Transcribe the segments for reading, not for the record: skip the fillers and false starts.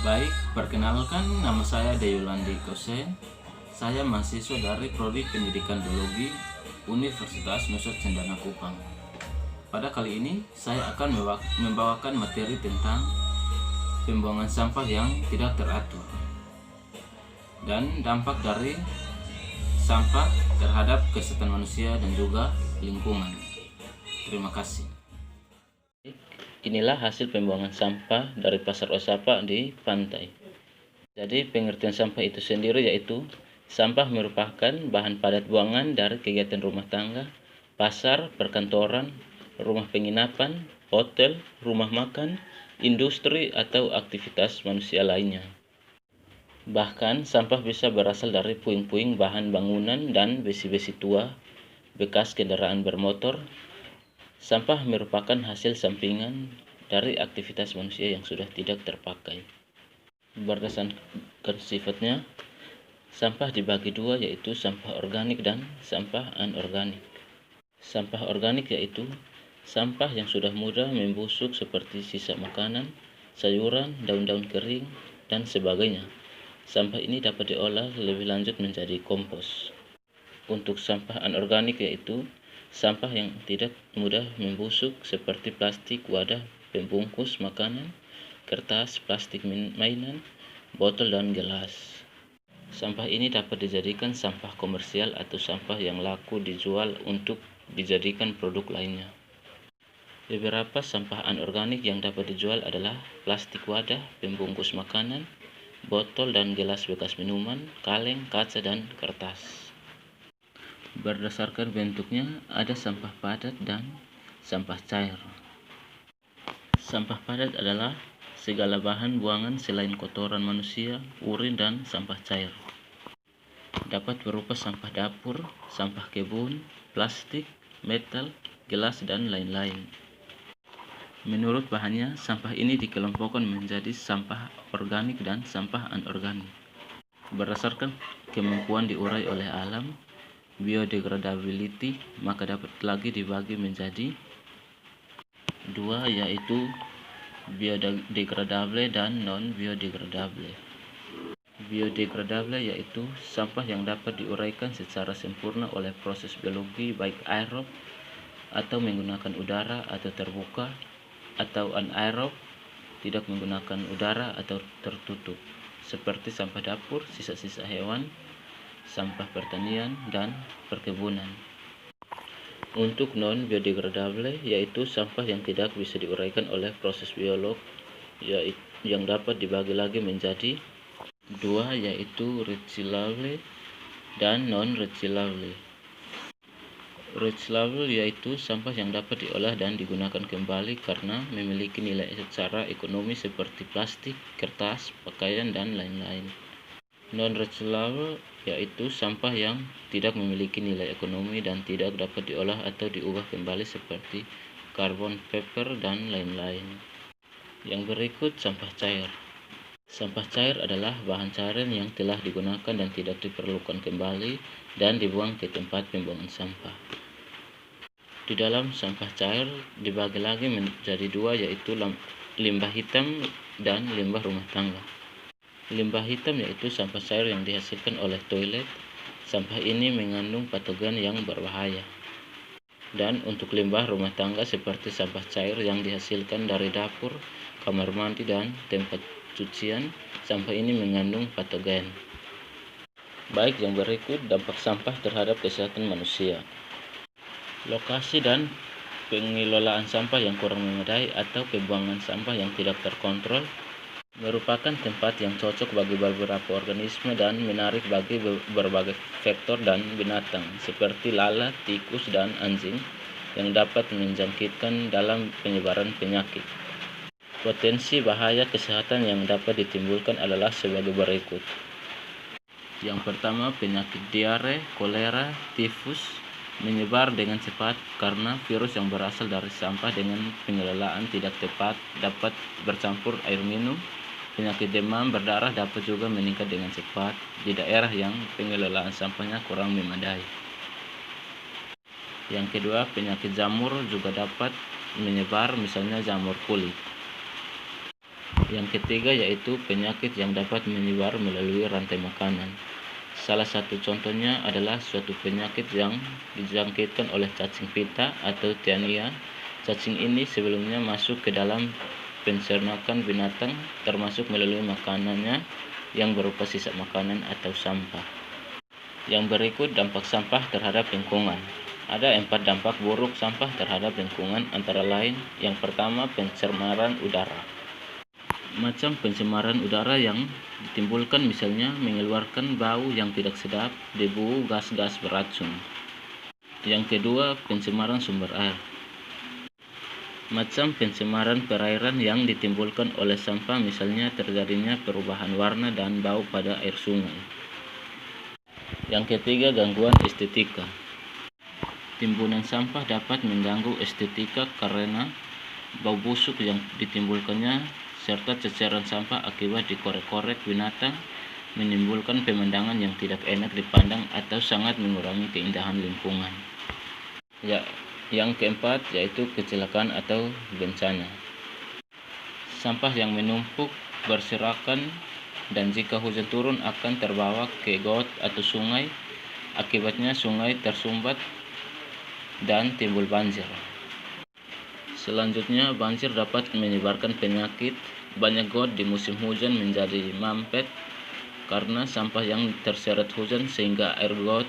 Baik, perkenalkan nama saya Deyulandi Kose. Saya mahasiswa dari Prodi Pendidikan Biologi Universitas Nusa Cendana Kupang. Pada kali ini saya akan membawakan materi tentang pembuangan sampah yang tidak teratur dan dampak dari sampah terhadap kesehatan manusia dan juga lingkungan. Terima kasih. Inilah hasil pembuangan sampah dari Pasar Osapa di pantai. Jadi pengertian sampah itu sendiri yaitu sampah merupakan bahan padat buangan dari kegiatan rumah tangga, pasar, perkantoran, rumah penginapan, hotel, rumah makan, industri, atau aktivitas manusia lainnya. Bahkan sampah bisa berasal dari puing-puing bahan bangunan dan besi-besi tua, bekas kendaraan bermotor. Sampah merupakan hasil sampingan dari aktivitas manusia yang sudah tidak terpakai. Berdasarkan sifatnya, sampah dibagi dua yaitu sampah organik dan sampah anorganik. Sampah organik yaitu sampah yang sudah mudah membusuk seperti sisa makanan, sayuran, daun-daun kering, dan sebagainya. Sampah ini dapat diolah lebih lanjut menjadi kompos. Untuk sampah anorganik yaitu sampah yang tidak mudah membusuk seperti plastik, wadah pembungkus makanan, kertas, plastik mainan, botol, dan gelas. Sampah ini dapat dijadikan sampah komersial atau sampah yang laku dijual untuk dijadikan produk lainnya. Beberapa sampah anorganik yang dapat dijual adalah plastik wadah pembungkus makanan, botol dan gelas bekas minuman, kaleng, kaca, dan kertas. Berdasarkan bentuknya, ada sampah padat dan sampah cair. Sampah padat adalah segala bahan buangan selain kotoran manusia, urin, dan sampah cair. Dapat berupa sampah dapur, sampah kebun, plastik, metal, gelas, dan lain-lain. Menurut bahannya, sampah ini dikelompokkan menjadi sampah organik dan sampah anorganik. Berdasarkan kemampuan diurai oleh alam, biodegradability, maka dapat lagi dibagi menjadi dua yaitu biodegradable dan non-biodegradable. Biodegradable yaitu sampah yang dapat diuraikan secara sempurna oleh proses biologi baik aerob atau menggunakan udara atau terbuka, atau anaerob tidak menggunakan udara atau tertutup, seperti sampah dapur, sisa-sisa hewan, sampah pertanian, dan perkebunan. Untuk non-biodegradable yaitu sampah yang tidak bisa diuraikan oleh proses biolog yang dapat dibagi lagi menjadi dua yaitu recyclable dan non-recyclable. Recyclable yaitu sampah yang dapat diolah dan digunakan kembali karena memiliki nilai secara ekonomi seperti plastik, kertas, pakaian, dan lain-lain. Non-recyclable yaitu sampah yang tidak memiliki nilai ekonomi dan tidak dapat diolah atau diubah kembali seperti karbon paper dan lain-lain. Yang berikut sampah cair. Sampah cair adalah bahan cairan yang telah digunakan dan tidak diperlukan kembali dan dibuang ke tempat pembuangan sampah. Di dalam sampah cair dibagi lagi menjadi dua yaitu limbah hitam dan limbah rumah tangga. Limbah hitam yaitu sampah cair yang dihasilkan oleh toilet. Sampah ini mengandung patogen yang berbahaya. Dan untuk limbah rumah tangga seperti sampah cair yang dihasilkan dari dapur, kamar mandi, dan tempat cucian, sampah ini mengandung patogen. Baik, yang berikut dampak sampah terhadap kesehatan manusia. Lokasi dan pengelolaan sampah yang kurang memadai atau pembuangan sampah yang tidak terkontrol merupakan tempat yang cocok bagi beberapa organisme dan menarik bagi berbagai vektor dan binatang seperti lalat, tikus, dan anjing yang dapat menjangkitkan dalam penyebaran penyakit. Potensi bahaya kesehatan yang dapat ditimbulkan adalah sebagai berikut. Yang pertama, penyakit diare, kolera, tifus menyebar dengan cepat karena virus yang berasal dari sampah dengan pengelolaan tidak tepat dapat bercampur air minum. Penyakit demam berdarah dapat juga meningkat dengan cepat di daerah yang pengelolaan sampahnya kurang memadai. Yang kedua, penyakit jamur juga dapat menyebar, misalnya jamur kulit. Yang ketiga yaitu penyakit yang dapat menyebar melalui rantai makanan. Salah satu contohnya adalah suatu penyakit yang dijangkitkan oleh cacing pita atau Tiania. Cacing ini sebelumnya masuk ke dalam pencernaan binatang, termasuk melalui makanannya yang berupa sisa makanan atau sampah. Yang berikut dampak sampah terhadap lingkungan. Ada 4 dampak buruk sampah terhadap lingkungan, antara lain yang pertama pencemaran udara. Macam pencemaran udara yang ditimbulkan misalnya mengeluarkan bau yang tidak sedap, debu, gas-gas beracun. Yang kedua, pencemaran sumber air. Macam pencemaran perairan yang ditimbulkan oleh sampah, misalnya terjadinya perubahan warna dan bau pada air sungai. Yang ketiga, gangguan estetika. Timbunan sampah dapat mengganggu estetika karena bau busuk yang ditimbulkannya serta ceceran sampah akibat dikorek-korek binatang menimbulkan pemandangan yang tidak enak dipandang atau sangat mengurangi keindahan lingkungan. Yang keempat yaitu kecelakaan atau bencana. Sampah yang menumpuk berserakan dan jika hujan turun akan terbawa ke got atau sungai. Akibatnya sungai tersumbat dan timbul banjir. Selanjutnya, banjir dapat menyebarkan penyakit. Banyak got di musim hujan menjadi mampet karena sampah yang terseret hujan, sehingga air got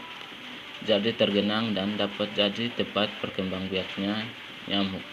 jadi tergenang dan dapat jadi tempat berkembang biaknya nyamuk.